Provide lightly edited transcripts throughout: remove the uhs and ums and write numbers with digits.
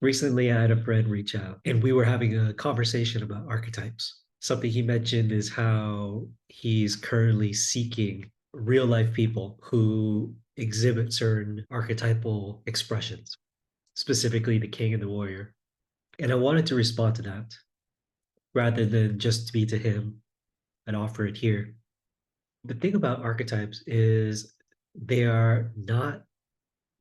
Recently, I had a friend reach out and we were having a conversation about archetypes. Something he mentioned is how he's currently seeking real life people who exhibit certain archetypal expressions, specifically the king and the warrior. And I wanted to respond to that rather than just speak to him and offer it here. The thing about archetypes is they are not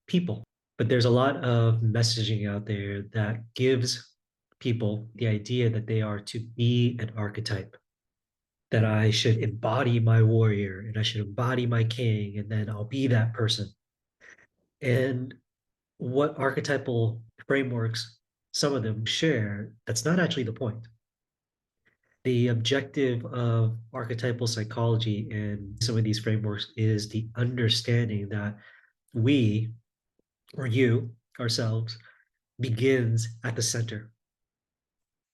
people. But there's a lot of messaging out there that gives people the idea that they are to be an archetype, that I should embody my warrior and I should embody my king, and then I'll be that person. And what archetypal frameworks some of them share, that's not actually the point. The objective of archetypal psychology and some of these frameworks is the understanding that we, or you, ourselves, begins at the center.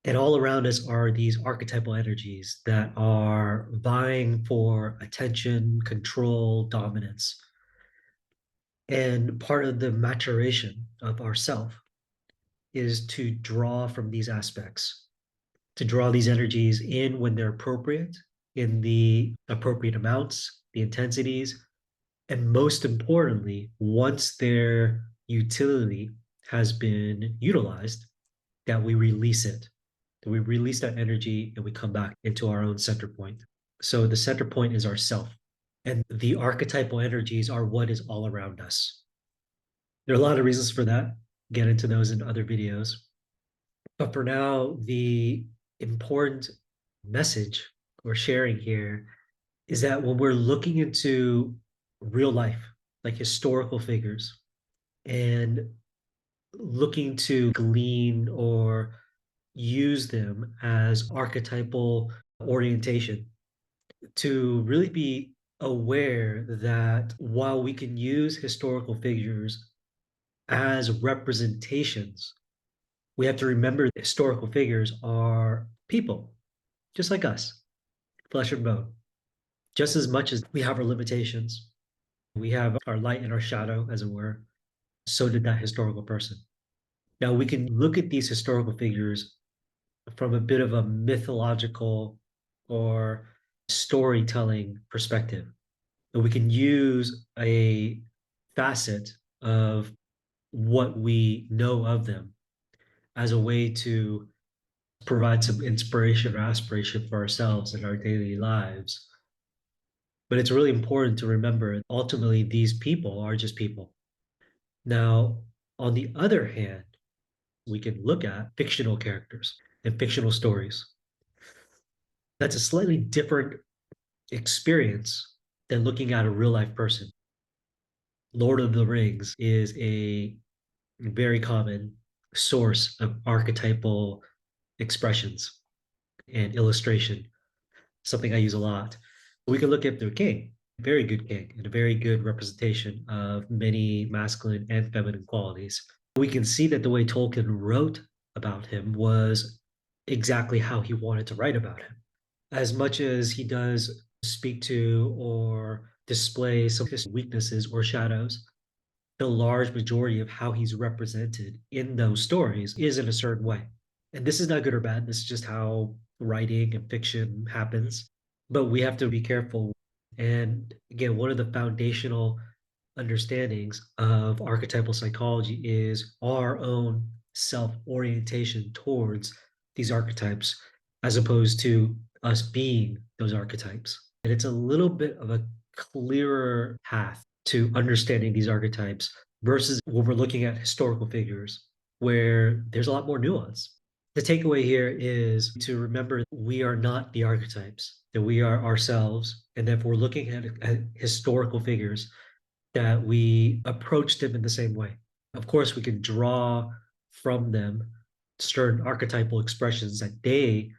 And all around us are these archetypal energies that are vying for attention, control, dominance. And part of the maturation of ourself is to draw from these aspects, to draw these energies in when they're appropriate, in the appropriate amounts, the intensities, and most importantly, once their utility has been utilized, that we release it, that we release that energy and we come back into our own center point. So the center point is ourself. And the archetypal energies are what is all around us. There are a lot of reasons for that. Get into those in other videos. But for now, the important message we're sharing here is that when we're looking into real life, like historical figures, and looking to glean or use them as archetypal orientation, to really be aware that while we can use historical figures as representations, we have to remember that historical figures are people, just like us, flesh and bone. Just as much as we have our limitations, we have our light and our shadow, as it were, so did that historical person. Now, we can look at these historical figures from a bit of a mythological or storytelling perspective. And we can use a facet of what we know of them as a way to provide some inspiration or aspiration for ourselves in our daily lives. But it's really important to remember ultimately, these people are just people. Now, on the other hand, we can look at fictional characters and fictional stories. That's a slightly different experience than looking at a real life person. Lord of the Rings is a very common source of archetypal expressions and illustration, something I use a lot. We can look at the king, very good king, and a very good representation of many masculine and feminine qualities. We can see that the way Tolkien wrote about him was exactly how he wanted to write about him. As much as he does speak to or display some of his weaknesses or shadows, the large majority of how he's represented in those stories is in a certain way. And this is not good or bad. This is just how writing and fiction happens. But we have to be careful. And again, one of the foundational understandings of archetypal psychology is our own self orientation towards these archetypes, as opposed to us being those archetypes. And it's a little bit of a clearer path to understanding these archetypes versus when we're looking at historical figures where there's a lot more nuance. The takeaway here is to remember we are not the archetypes, that we are ourselves, and that if we're looking at historical figures, that we approach them in the same way. Of course, we can draw from them certain archetypal expressions that they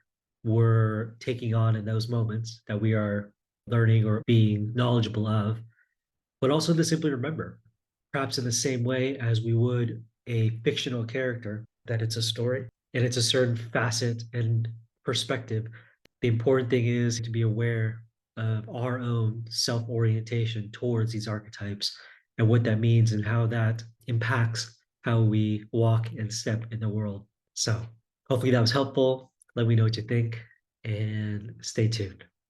were taking on in those moments that we are learning or being knowledgeable of, but also to simply remember, perhaps in the same way as we would a fictional character, that it's a story and it's a certain facet and perspective. The important thing is to be aware of our own self orientation towards these archetypes and what that means and how that impacts how we walk and step in the world. So hopefully that was helpful. Let me know what you think and stay tuned.